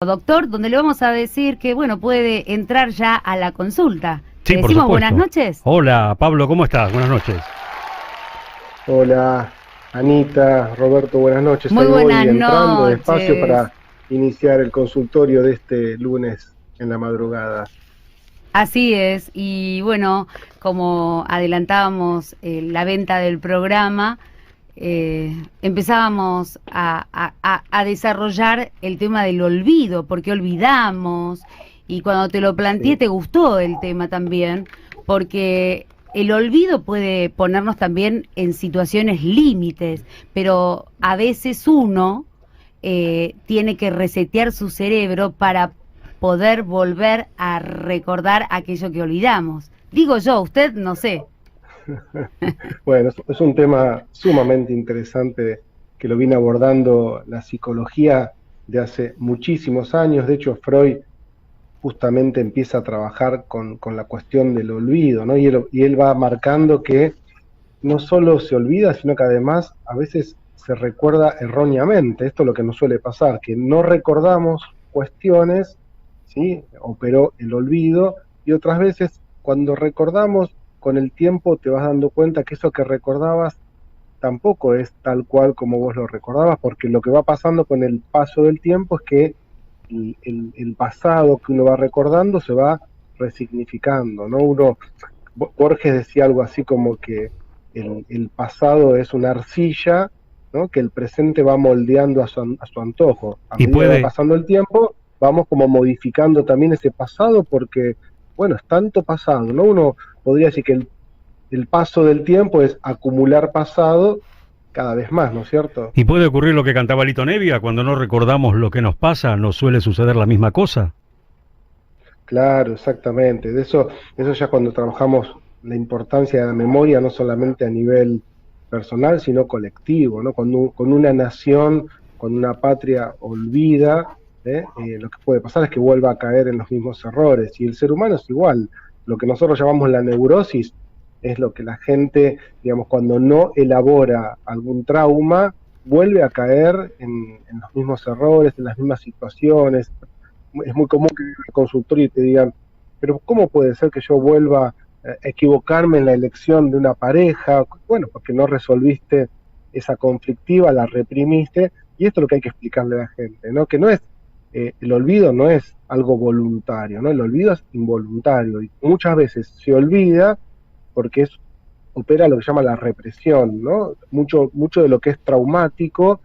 Doctor, donde le vamos a decir que, bueno, puede entrar ya a la consulta. Sí, ¿Le por decimos supuesto. buenas noches? Hola, Pablo, ¿cómo estás? Buenas noches. Hola, Anita, Roberto, buenas noches. Muy Ahí buenas voy entrando despacio noches. para iniciar el consultorio de este lunes en la madrugada. Así es, y bueno, como adelantábamos la venta del programa, empezábamos a desarrollar el tema del olvido, porque olvidamos, y cuando te lo planteé Sí, te gustó el tema también, porque el olvido puede ponernos también en situaciones límites, pero a veces uno tiene que resetear su cerebro para poder volver a recordar aquello que olvidamos. Digo yo, usted no sé. bueno, es un tema sumamente interesante que lo viene abordando la psicología de hace muchísimos años. De hecho, Freud justamente empieza a trabajar con la cuestión del olvido, ¿no? Y él va marcando que no solo se olvida, sino que además a veces se recuerda erróneamente. Esto es lo que nos suele pasar, que no recordamos cuestiones, ¿sí? Operó el olvido, y otras veces cuando recordamos, con el tiempo te vas dando cuenta que eso que recordabas tampoco es tal cual como vos lo recordabas, porque lo que va pasando con el paso del tiempo es que el pasado que uno va recordando se va resignificando, ¿no? Borges decía algo así como que el pasado es una arcilla, ¿no? Que el presente va moldeando a su antojo. A Y medida que va puede, pasando el tiempo, vamos como modificando también ese pasado porque, bueno, es tanto pasado, ¿no? Uno podría decir que el paso del tiempo es acumular pasado cada vez más, ¿no es cierto? y puede ocurrir lo que cantaba Lito Nevia, cuando no recordamos lo que nos pasa, nos suele suceder la misma cosa. Claro, exactamente. De eso ya cuando trabajamos la importancia de la memoria, no solamente a nivel personal, sino colectivo, ¿no? Cuando una nación, cuando una patria olvida, lo que puede pasar es que vuelva a caer en los mismos errores. Y el ser humano es igual. Lo que nosotros llamamos la neurosis es lo que la gente, digamos, cuando no elabora algún trauma, vuelve a caer en los mismos errores, en las mismas situaciones. Es muy común que en el consultorio te digan, pero ¿cómo puede ser que yo vuelva a equivocarme en la elección de una pareja? Bueno, porque no resolviste esa conflictiva, la reprimiste, y esto es lo que hay que explicarle a la gente, ¿no? Que no es, el olvido no es algo voluntario, ¿no? El olvido es involuntario, y muchas veces se olvida porque opera lo que se llama la represión, ¿no? Mucho de lo que es traumático,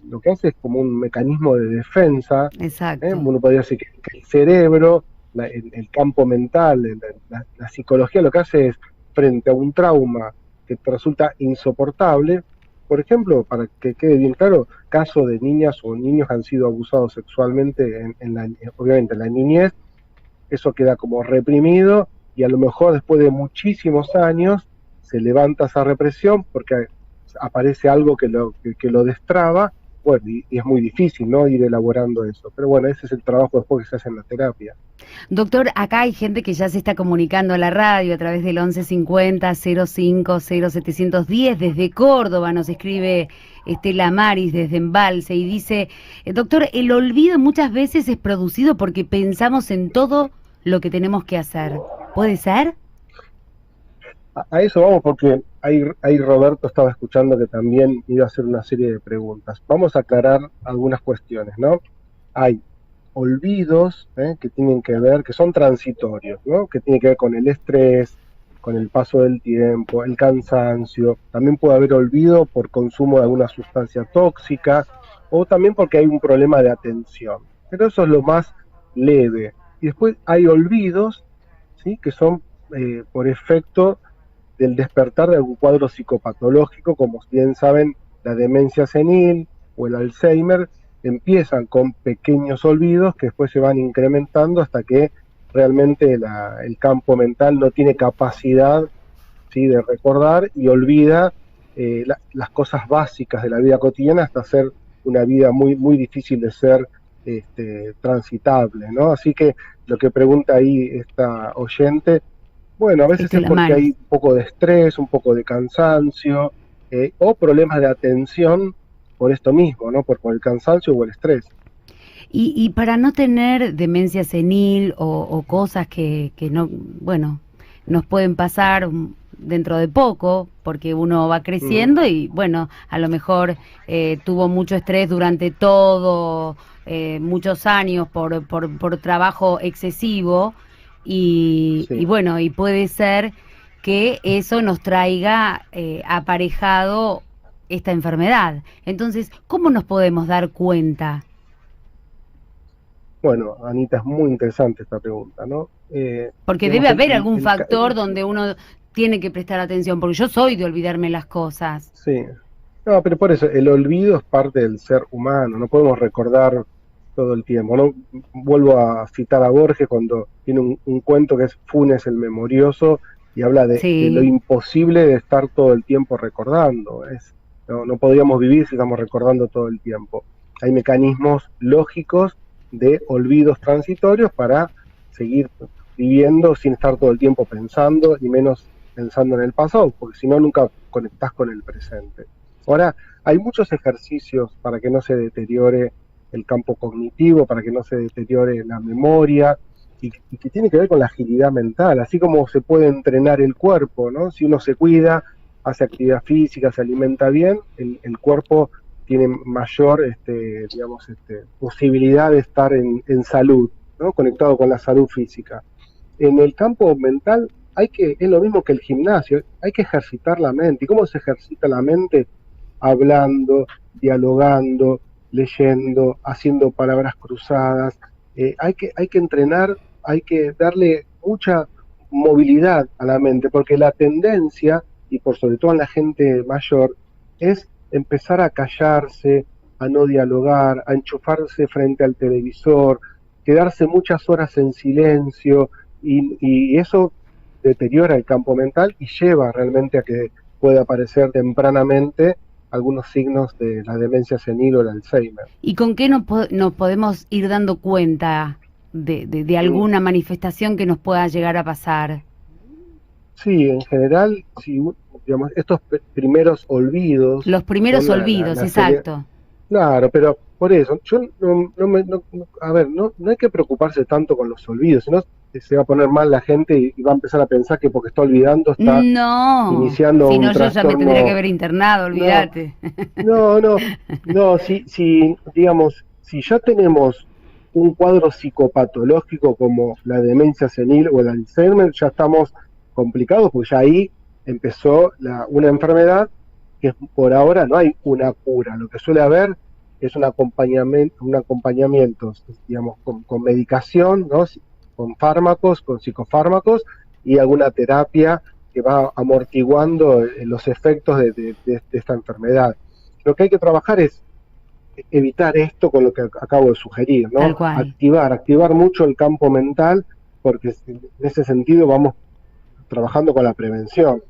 lo que hace es como un mecanismo de defensa. Exacto. Uno podría decir que el cerebro, el campo mental, la psicología lo que hace es, frente a un trauma que te resulta insoportable, por ejemplo, para que quede bien claro, caso de niñas o niños que han sido abusados sexualmente, obviamente en la niñez, eso queda como reprimido, y a lo mejor después de muchísimos años se levanta esa represión porque aparece algo que lo destraba. Bueno, y es muy difícil, ¿no? Ir elaborando eso. Pero bueno, ese es el trabajo después que se hace en la terapia. Doctor, acá hay gente que ya se está comunicando a la radio a través del 1150-05-0710. Desde Córdoba nos escribe Estela Maris desde Embalse y dice, doctor, el olvido muchas veces es producido porque pensamos en todo lo que tenemos que hacer. ¿Puede ser? A eso vamos porque ahí Roberto estaba escuchando que también iba a hacer una serie de preguntas. Vamos a aclarar algunas cuestiones, ¿no? Hay olvidos, que tienen que ver, que son transitorios, ¿no? Que tienen que ver con el estrés, con el paso del tiempo, el cansancio. También puede haber olvido por consumo de alguna sustancia tóxica, o también porque hay un problema de atención. Pero eso es lo más leve. Y después hay olvidos, ¿sí? Que son por efecto del despertar de algún cuadro psicopatológico, como bien saben, la demencia senil o el Alzheimer empiezan con pequeños olvidos que después se van incrementando hasta que realmente el campo mental no tiene capacidad, ¿sí? De recordar, y olvida las cosas básicas de la vida cotidiana hasta ser una vida muy, muy difícil de ser transitable, ¿no? Así que lo que pregunta ahí esta oyente, bueno, a veces es Estela porque hay Maris. un poco de estrés, un poco de cansancio, o problemas de atención por esto mismo, ¿no? Por el cansancio o el estrés. Y para no tener demencia senil o cosas que no, bueno, nos pueden pasar dentro de poco, porque uno va creciendo y bueno, a lo mejor tuvo mucho estrés durante muchos años por trabajo excesivo y bueno, y puede ser que eso nos traiga aparejado esta enfermedad. Entonces, ¿cómo nos podemos dar cuenta? Bueno, Anita, es muy interesante esta pregunta, ¿no? Porque debe haber algún factor donde uno tiene que prestar atención, porque yo soy de olvidarme las cosas. Sí, no, pero por eso, el olvido es parte del ser humano, no podemos recordar todo el tiempo, ¿no? Vuelvo a citar a Borges cuando tiene un cuento que es Funes el Memorioso, y habla de lo imposible de estar todo el tiempo recordando. No podríamos vivir si estamos recordando todo el tiempo. Hay mecanismos lógicos de olvidos transitorios para seguir viviendo sin estar todo el tiempo pensando y menos pensando en el pasado, porque si no nunca conectás con el presente. Ahora, hay muchos ejercicios para que no se deteriore el campo cognitivo, para que no se deteriore la memoria, y que tiene que ver con la agilidad mental, así como se puede entrenar el cuerpo, ¿no? Si uno se cuida, hace actividad física, se alimenta bien, el cuerpo tiene mayor posibilidad de estar en salud, ¿no? Conectado con la salud física. En el campo mental es lo mismo que el gimnasio, hay que ejercitar la mente. ¿Y cómo se ejercita la mente? Hablando, dialogando, leyendo, haciendo palabras cruzadas. Hay que entrenar, hay que darle mucha movilidad a la mente, porque la tendencia, y por sobre todo en la gente mayor, es empezar a callarse, a no dialogar, a enchufarse frente al televisor, quedarse muchas horas en silencio, y eso deteriora el campo mental y lleva realmente a que pueda aparecer tempranamente algunos signos de la demencia senil o el Alzheimer. ¿Y con qué nos podemos ir dando cuenta de alguna manifestación que nos pueda llegar a pasar? Sí, en general, si, digamos, estos primeros olvidos... Los primeros olvidos, exacto. Claro, pero por eso, yo no hay que preocuparse tanto con los olvidos, sino se va a poner mal la gente y va a empezar a pensar que porque está olvidando está iniciando un trastorno. Si no, yo ya me tendría que haber internado, olvídate. Digamos, si ya tenemos un cuadro psicopatológico como la demencia senil o el Alzheimer, ya estamos complicados, porque ya ahí empezó una enfermedad que por ahora no hay una cura. Lo que suele haber es un acompañamiento, digamos, con medicación, ¿no? Con fármacos, con psicofármacos y alguna terapia que va amortiguando los efectos de esta enfermedad. Lo que hay que trabajar es evitar esto con lo que acabo de sugerir, ¿no? Activar mucho el campo mental, porque en ese sentido vamos trabajando con la prevención.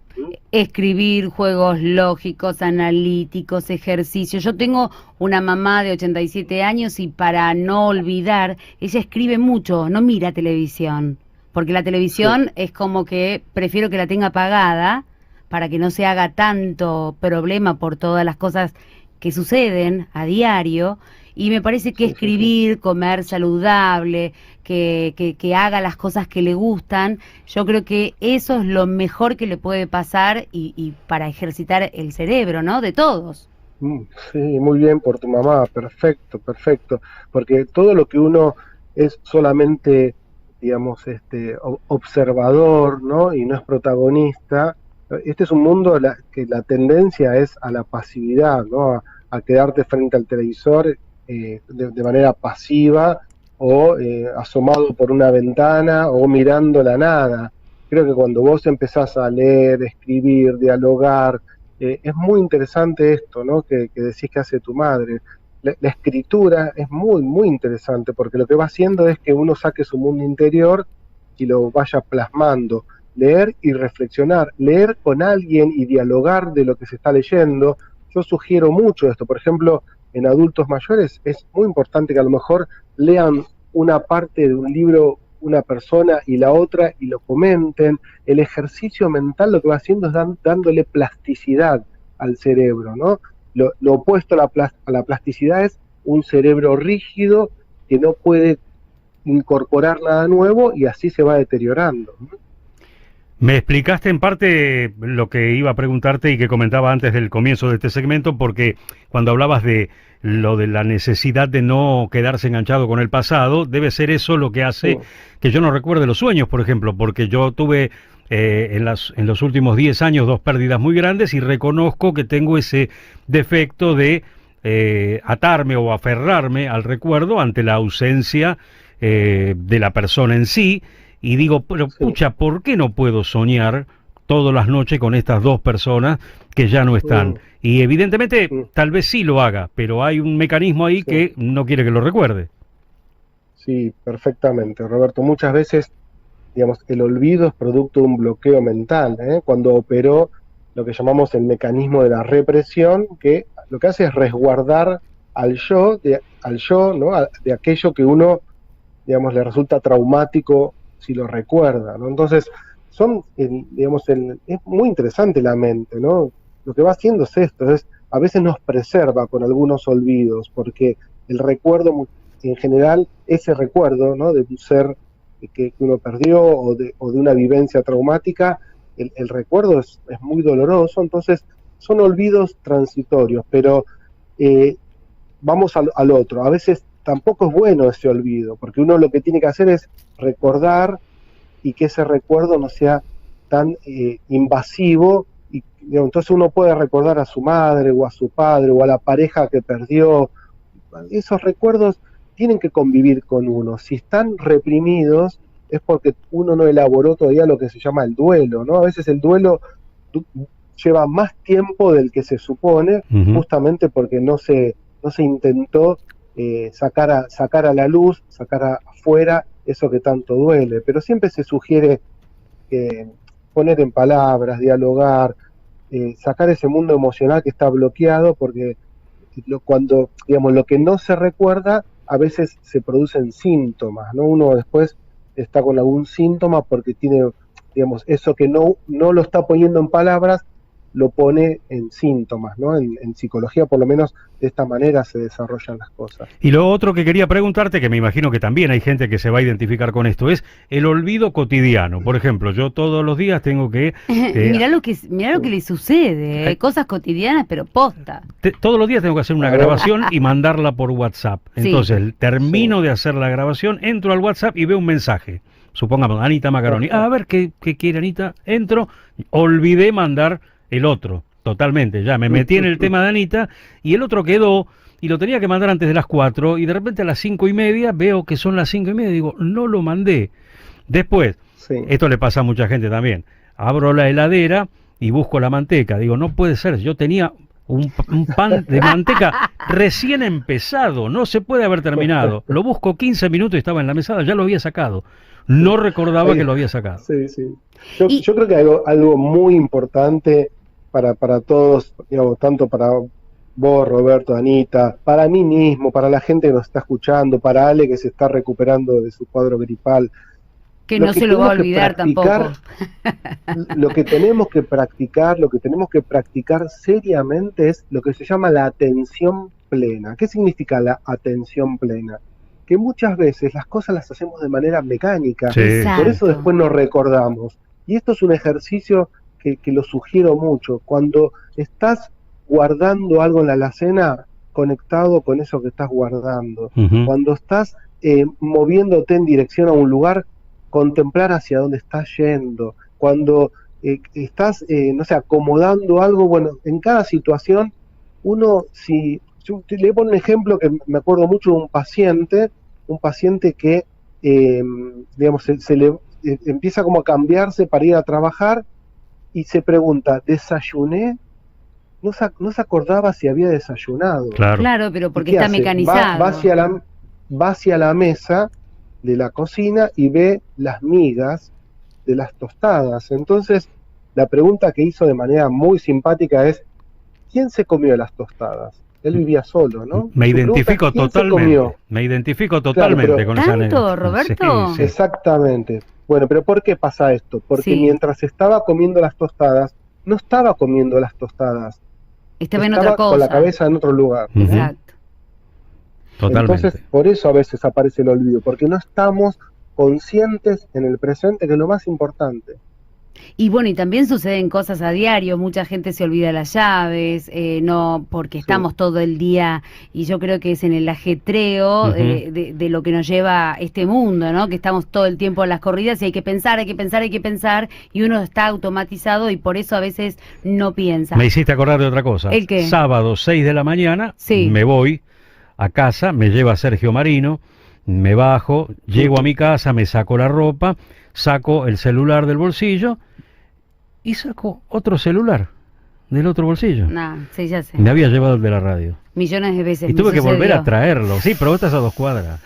Escribir, juegos lógicos, analíticos, ejercicios. Yo tengo una mamá de 87 años y para no olvidar, ella escribe mucho, no mira televisión, porque la televisión es como que prefiero que la tenga apagada para que no se haga tanto problema por todas las cosas que suceden a diario. Y me parece que escribir, comer saludable, que haga las cosas que le gustan, yo creo que eso es lo mejor que le puede pasar y para ejercitar el cerebro, ¿no? De todos. Sí, muy bien por tu mamá, perfecto, porque todo lo que uno es solamente, digamos, observador, ¿no? Y no es protagonista, este es un mundo que la tendencia es a la pasividad, ¿no? A quedarte frente al televisor de manera pasiva o asomado por una ventana o mirando la nada. Creo que cuando vos empezás a leer, escribir, dialogar, es muy interesante esto, ¿no? Que decís que hace tu madre. La escritura es muy, muy interesante porque lo que va haciendo es que uno saque su mundo interior y lo vaya plasmando. Leer y reflexionar, leer con alguien y dialogar de lo que se está leyendo. Yo sugiero mucho esto, por ejemplo, en adultos mayores es muy importante que a lo mejor lean una parte de un libro una persona y la otra y lo comenten. El ejercicio mental lo que va haciendo es dándole plasticidad al cerebro, ¿no? Lo opuesto a la plasticidad es un cerebro rígido que no puede incorporar nada nuevo y así se va deteriorando. Me explicaste en parte lo que iba a preguntarte y que comentaba antes del comienzo de este segmento, porque cuando hablabas de lo de la necesidad de no quedarse enganchado con el pasado, debe ser eso lo que hace que yo no recuerde los sueños, por ejemplo, porque yo tuve en los últimos 10 años 2 pérdidas muy grandes y reconozco que tengo ese defecto de atarme o aferrarme al recuerdo ante la ausencia de la persona en sí. Y digo, pero pucha, ¿por qué no puedo soñar todas las noches con estas 2 personas que ya no están? Y evidentemente, tal vez sí lo haga, pero hay un mecanismo ahí que no quiere que lo recuerde. Sí, perfectamente, Roberto. Muchas veces, digamos, el olvido es producto de un bloqueo mental, ¿eh? Cuando operó lo que llamamos el mecanismo de la represión, que lo que hace es resguardar al yo, ¿no? De aquello que uno, digamos, le resulta traumático si lo recuerda, ¿no? Entonces, es muy interesante la mente, ¿no? Lo que va haciendo es esto, a veces nos preserva con algunos olvidos, porque el recuerdo, en general, ese recuerdo, ¿no? De un ser que uno perdió o de una vivencia traumática, el recuerdo es muy doloroso, entonces son olvidos transitorios, pero vamos al otro. A veces tampoco es bueno ese olvido, porque uno lo que tiene que hacer es recordar y que ese recuerdo no sea tan invasivo, y entonces uno puede recordar a su madre o a su padre o a la pareja que perdió. Esos recuerdos tienen que convivir con uno. Si están reprimidos es porque uno no elaboró todavía lo que se llama el duelo, ¿no? A veces el duelo lleva más tiempo del que se supone, justamente porque no se intentó sacar a la luz, sacar afuera eso que tanto duele, pero siempre se sugiere poner en palabras, dialogar, sacar ese mundo emocional que está bloqueado, porque cuando, digamos, lo que no se recuerda, a veces se producen síntomas, ¿no? Uno después está con algún síntoma porque tiene, digamos, eso que no lo está poniendo en palabras, lo pone en síntomas, ¿no? En psicología, por lo menos, de esta manera se desarrollan las cosas. Y lo otro que quería preguntarte, que me imagino que también hay gente que se va a identificar con esto, es el olvido cotidiano. Por ejemplo, yo todos los días tengo que... mirá lo que le sucede, cosas cotidianas, pero posta. Todos los días tengo que hacer una grabación y mandarla por WhatsApp. Entonces, termino de hacer la grabación, entro al WhatsApp y veo un mensaje. Supongamos, Anita Macaroni. A ver, ¿qué quiere Anita? Entro, olvidé mandar el otro, totalmente, ya me metí en el tema de Anita y el otro quedó y lo tenía que mandar antes de las 4 y de repente a las 5:30 veo que son las 5:30 y digo, no lo mandé. Después, esto le pasa a mucha gente también, abro la heladera y busco la manteca, digo, no puede ser, yo tenía un pan de manteca recién empezado, no se puede haber terminado, lo busco 15 minutos y estaba en la mesada, ya lo había sacado, no recordaba que lo había sacado. Yo creo que algo muy importante para todos, digamos, tanto para vos, Roberto, Anita, para mí mismo, para la gente que nos está escuchando, para Ale que se está recuperando de su cuadro gripal. Que no se lo va a olvidar tampoco. Lo que tenemos que practicar seriamente es lo que se llama la atención plena. ¿Qué significa la atención plena? Que muchas veces las cosas las hacemos de manera mecánica, por eso después nos recordamos. Y esto es un ejercicio que lo sugiero mucho. Cuando estás guardando algo en la alacena, conectado con eso que estás guardando. Cuando estás moviéndote en dirección a un lugar, contemplar hacia dónde estás yendo. Cuando estás, no sé, acomodando algo, bueno, en cada situación, yo le pongo un ejemplo que me acuerdo mucho de un paciente que, digamos, se le empieza como a cambiarse para ir a trabajar y se pregunta, ¿desayuné? No se acordaba si había desayunado. Claro, pero porque está mecanizado. Va hacia la mesa de la cocina y ve las migas de las tostadas. Entonces, la pregunta que hizo de manera muy simpática es, ¿quién se comió las tostadas? Él vivía solo, ¿no? Me identifico totalmente. Me identifico totalmente con esa anécdota. ¿Roberto? Sí. Exactamente. Bueno, pero ¿por qué pasa esto? Porque mientras estaba comiendo las tostadas, no estaba comiendo las tostadas. Estaba en otra cosa. Con la cabeza en otro lugar. Exacto. Totalmente. Entonces, por eso a veces aparece el olvido, porque no estamos conscientes en el presente, que es lo más importante. Y bueno, y también suceden cosas a diario, mucha gente se olvida las llaves, no, porque Sí, estamos todo el día, y yo creo que es en el ajetreo de lo que nos lleva este mundo, ¿no? Que estamos todo el tiempo en las corridas y hay que pensar, hay que pensar, hay que pensar, y uno está automatizado y por eso a veces no piensa. Me hiciste acordar de otra cosa. ¿El qué? Sábado, 6 de la mañana, Sí. me voy a casa, me lleva Sergio Marino, me bajo, llego a mi casa, me saco la ropa, saco el celular del bolsillo y saco otro celular del otro bolsillo. Nah, sí, ya sé. Me había llevado el de la radio. Millones de veces Y me tuve que volver sucedió. a traerlo. Sí, pero vos estás a 2 cuadras.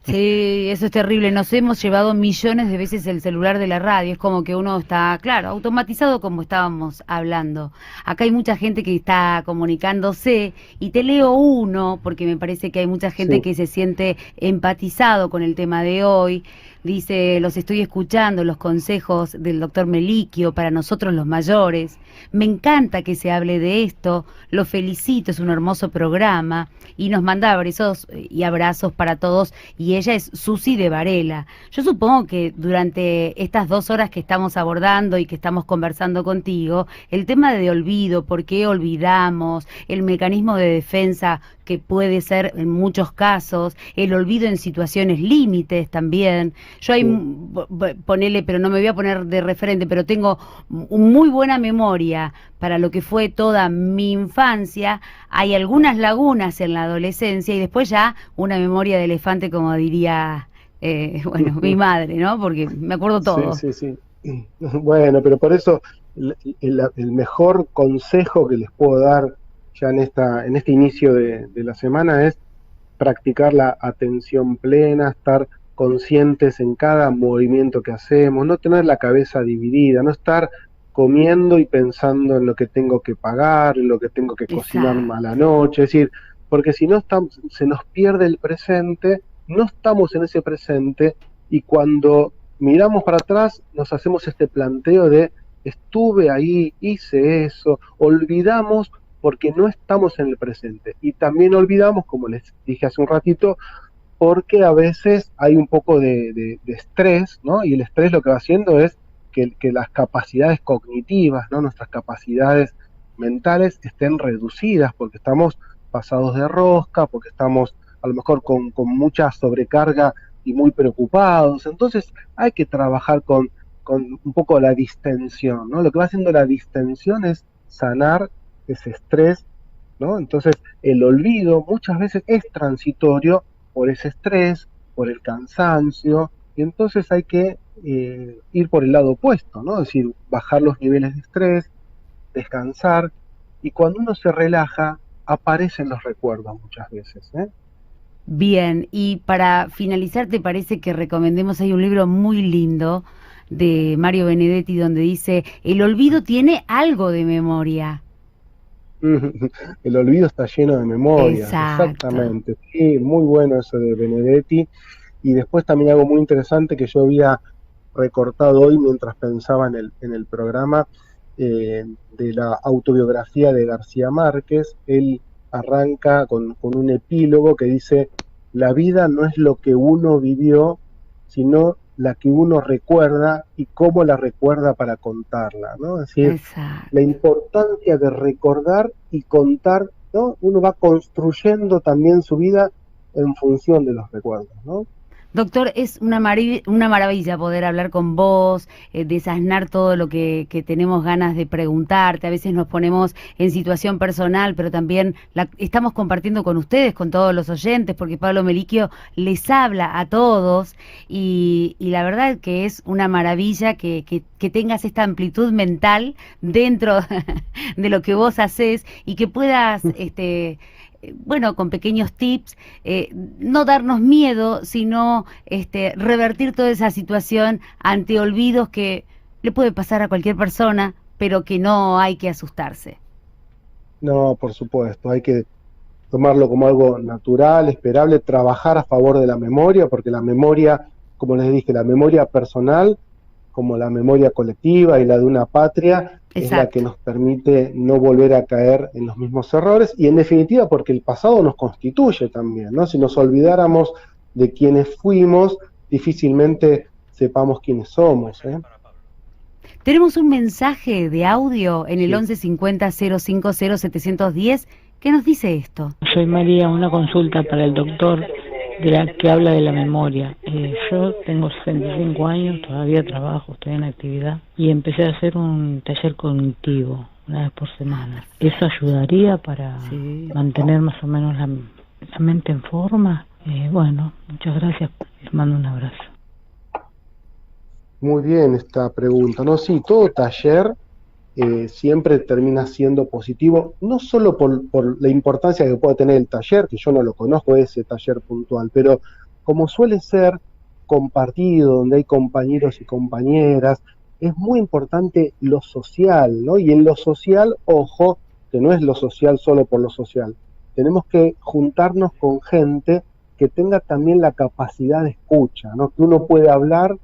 Sí, eso es terrible. Nos hemos llevado millones de veces el celular de la radio. Es como que uno está, claro, automatizado como estábamos hablando. Acá hay mucha gente que está comunicándose y te leo uno porque me parece que hay mucha gente sí. que se siente empatizado con el tema de hoy. Dice, los estoy escuchando, los consejos del doctor Meliquio para nosotros los mayores. Me encanta que se hable de esto, lo felicito, es un hermoso programa. Y nos manda besos y abrazos para todos. Y ella es Susi de Varela. Yo supongo que durante estas 2 horas que estamos abordando y que estamos conversando contigo, el tema de olvido, por qué olvidamos, el mecanismo de defensa que puede ser en muchos casos, el olvido en situaciones límites también. Yo hay, ponele, pero no me voy a poner de referente, pero tengo muy buena memoria para lo que fue toda mi infancia. Hay algunas lagunas en la adolescencia y después ya una memoria de elefante, como diría, bueno, mi madre, ¿no? Porque me acuerdo todo. Sí, sí, sí. Bueno, pero por eso el mejor consejo que les puedo dar ya en este inicio de la semana es practicar la atención plena, estar conscientes en cada movimiento que hacemos, no tener la cabeza dividida, no estar comiendo y pensando en lo que tengo que pagar, en lo que tengo que cocinar Exacto. a la noche, es decir, porque si no estamos, se nos pierde el presente, no estamos en ese presente y cuando miramos para atrás nos hacemos este planteo de estuve ahí, hice eso, olvidamos porque no estamos en el presente y también olvidamos, como les dije hace un ratito, porque a veces hay un poco de estrés, ¿no? Y el estrés lo que va haciendo es que las capacidades cognitivas, ¿no? Nuestras capacidades mentales estén reducidas porque estamos pasados de rosca, porque estamos a lo mejor con mucha sobrecarga y muy preocupados. Entonces hay que trabajar con un poco la distensión, ¿no? Lo que va haciendo la distensión es sanar ese estrés, ¿no? Entonces el olvido muchas veces es transitorio por ese estrés, por el cansancio, y entonces hay que ir por el lado opuesto, ¿no? Es decir, bajar los niveles de estrés, descansar, y cuando uno se relaja, aparecen los recuerdos muchas veces, ¿eh? Bien, y para finalizar, ¿te parece que recomendemos? Hay un libro muy lindo de Mario Benedetti donde dice, el olvido tiene algo de memoria. El olvido está lleno de memorias, Exacto. exactamente. Sí, muy bueno eso de Benedetti. Y después también algo muy interesante que yo había recortado hoy mientras pensaba en el programa de la autobiografía de García Márquez. Él arranca con un epílogo que dice, la vida no es lo que uno vivió, sino la que uno recuerda y cómo la recuerda para contarla, ¿no? Es decir, Exacto. la importancia de recordar y contar, ¿no? Uno va construyendo también su vida en función de los recuerdos, ¿no? Doctor, es una maravilla poder hablar con vos, desasnar todo lo que tenemos ganas de preguntarte. A veces nos ponemos en situación personal, pero también estamos compartiendo con ustedes, con todos los oyentes, porque Pablo Meliquio les habla a todos y la verdad que es una maravilla que tengas esta amplitud mental dentro de lo que vos hacés y que puedas... bueno, con pequeños tips, no darnos miedo, sino revertir toda esa situación ante olvidos que le puede pasar a cualquier persona, pero que no hay que asustarse. No, por supuesto, hay que tomarlo como algo natural, esperable, trabajar a favor de la memoria, porque la memoria, como les dije, la memoria personal como la memoria colectiva y la de una patria, es la que nos permite no volver a caer en los mismos errores, y en definitiva porque el pasado nos constituye también, ¿no? Si nos olvidáramos de quienes fuimos, difícilmente sepamos quiénes somos, ¿eh? Tenemos un mensaje de audio en el 1150-050-710 que nos dice esto. Soy María, una consulta para el doctor que habla de la memoria. Yo tengo 65 años, todavía trabajo, estoy en actividad y empecé a hacer un taller cognitivo una vez por semana. ¿Eso ayudaría para mantener más o menos la mente en forma? Bueno, muchas gracias, les mando un abrazo. Muy bien esta pregunta, ¿no? Sí, todo taller siempre termina siendo positivo, no solo por la importancia que puede tener el taller, que yo no lo conozco ese taller puntual, pero como suele ser compartido, donde hay compañeros y compañeras, es muy importante lo social, ¿no? Y en lo social, ojo, que no es lo social solo por lo social, tenemos que juntarnos con gente que tenga también la capacidad de escucha, ¿no? Que uno puede hablar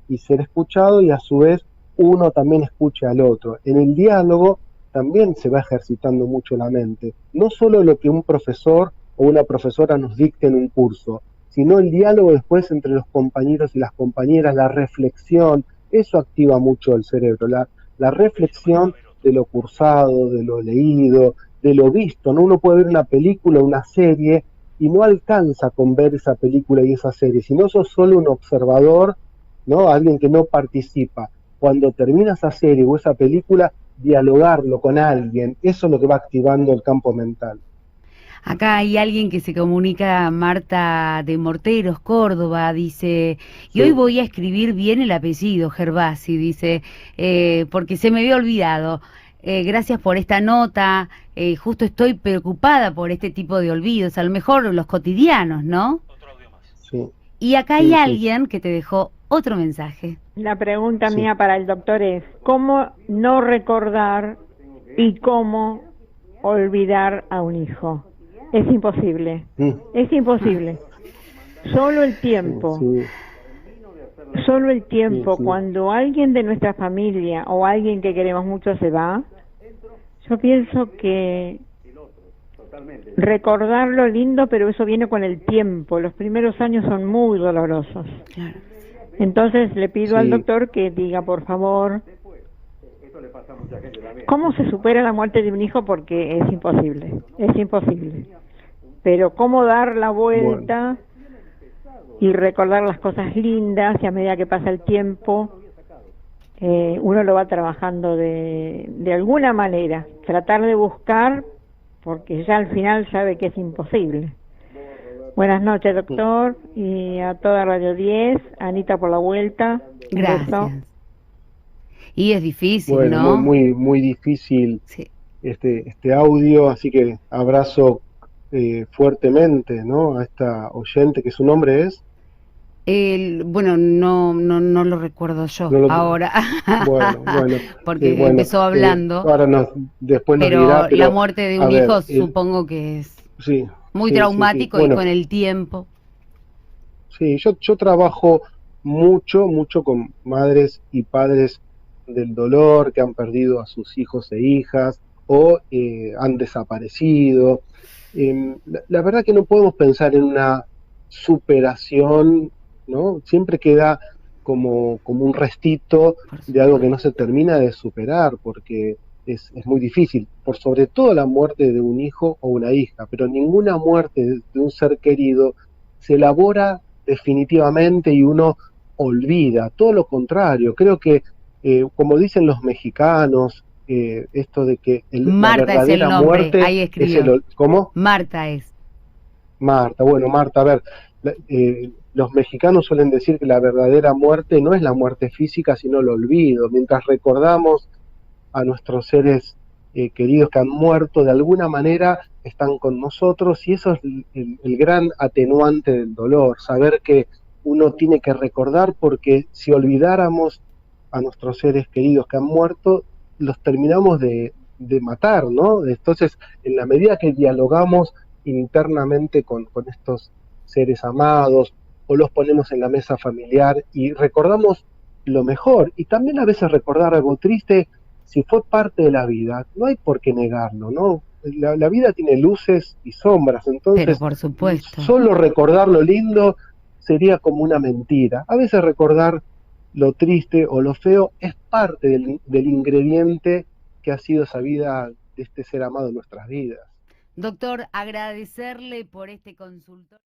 y ser escuchado y a su vez uno también escuche al otro. En el diálogo también se va ejercitando mucho la mente, no solo lo que un profesor o una profesora nos dicte en un curso, sino el diálogo después entre los compañeros y las compañeras, la reflexión, eso activa mucho el cerebro, la reflexión de lo cursado, de lo leído, de lo visto, ¿no? Uno puede ver una película, una serie, y no alcanza con ver esa película y esa serie, sino sos solo un observador, ¿no? Alguien que no participa. Cuando termina esa serie o esa película, dialogarlo con alguien, eso es lo que va activando el campo mental. Acá hay alguien que se comunica, Marta de Morteros, Córdoba, dice, y hoy voy a escribir bien el apellido, Gervasi, dice, porque se me había olvidado. Gracias por esta nota, justo estoy preocupada por este tipo de olvidos, a lo mejor los cotidianos, ¿no? Sí. Y acá hay alguien que te dejó otro mensaje. La pregunta mía para el doctor es, ¿cómo no recordar y cómo olvidar a un hijo? Es imposible, es imposible. Solo el tiempo, solo el tiempo, cuando alguien de nuestra familia o alguien que queremos mucho se va, yo pienso que recordarlo lindo, pero eso viene con el tiempo. Los primeros años son muy dolorosos. Claro. Entonces le pido al doctor que diga, por favor, ¿cómo se supera la muerte de un hijo? Porque es imposible, es imposible. Pero cómo dar la vuelta y recordar las cosas lindas, y a medida que pasa el tiempo, uno lo va trabajando de alguna manera. Tratar de buscar, porque ya al final sabe que es imposible. Buenas noches, doctor, y a toda Radio 10, Anita por la vuelta. Gracias. Y es difícil, bueno, ¿no? Muy difícil este audio, así que abrazo fuertemente, ¿no? A esta oyente, que su nombre es... Bueno, no lo recuerdo yo ahora. Bueno, porque empezó hablando. Ahora después nos dirá, pero la muerte de un hijo supongo que es muy traumático y con el tiempo. Sí, yo trabajo mucho con madres y padres del dolor, que han perdido a sus hijos e hijas o han desaparecido. La verdad que no podemos pensar en una superación, ¿no? Siempre queda como un restito de algo que no se termina de superar, porque es muy difícil, por sobre todo la muerte de un hijo o una hija, pero ninguna muerte de un ser querido se elabora definitivamente y uno olvida, todo lo contrario. Creo que, como dicen los mexicanos, esto de que Marta la verdadera es el nombre, muerte ahí escribió. ¿Cómo? Marta es. Marta, a ver, los mexicanos suelen decir que la verdadera muerte no es la muerte física, sino el olvido. Mientras recordamos a nuestros seres queridos que han muerto, de alguna manera están con nosotros, y eso es el gran atenuante del dolor, saber que uno tiene que recordar, porque si olvidáramos a nuestros seres queridos que han muerto, los terminamos de matar, ¿no? Entonces, en la medida que dialogamos internamente con estos seres amados, o los ponemos en la mesa familiar y recordamos lo mejor. Y también a veces recordar algo triste, si fue parte de la vida, no hay por qué negarlo, ¿no? La vida tiene luces y sombras, entonces Pero por supuesto. solo recordar lo lindo sería como una mentira. A veces recordar lo triste o lo feo es parte del ingrediente que ha sido esa vida de este ser amado en nuestras vidas. Doctor, agradecerle por este consultorio.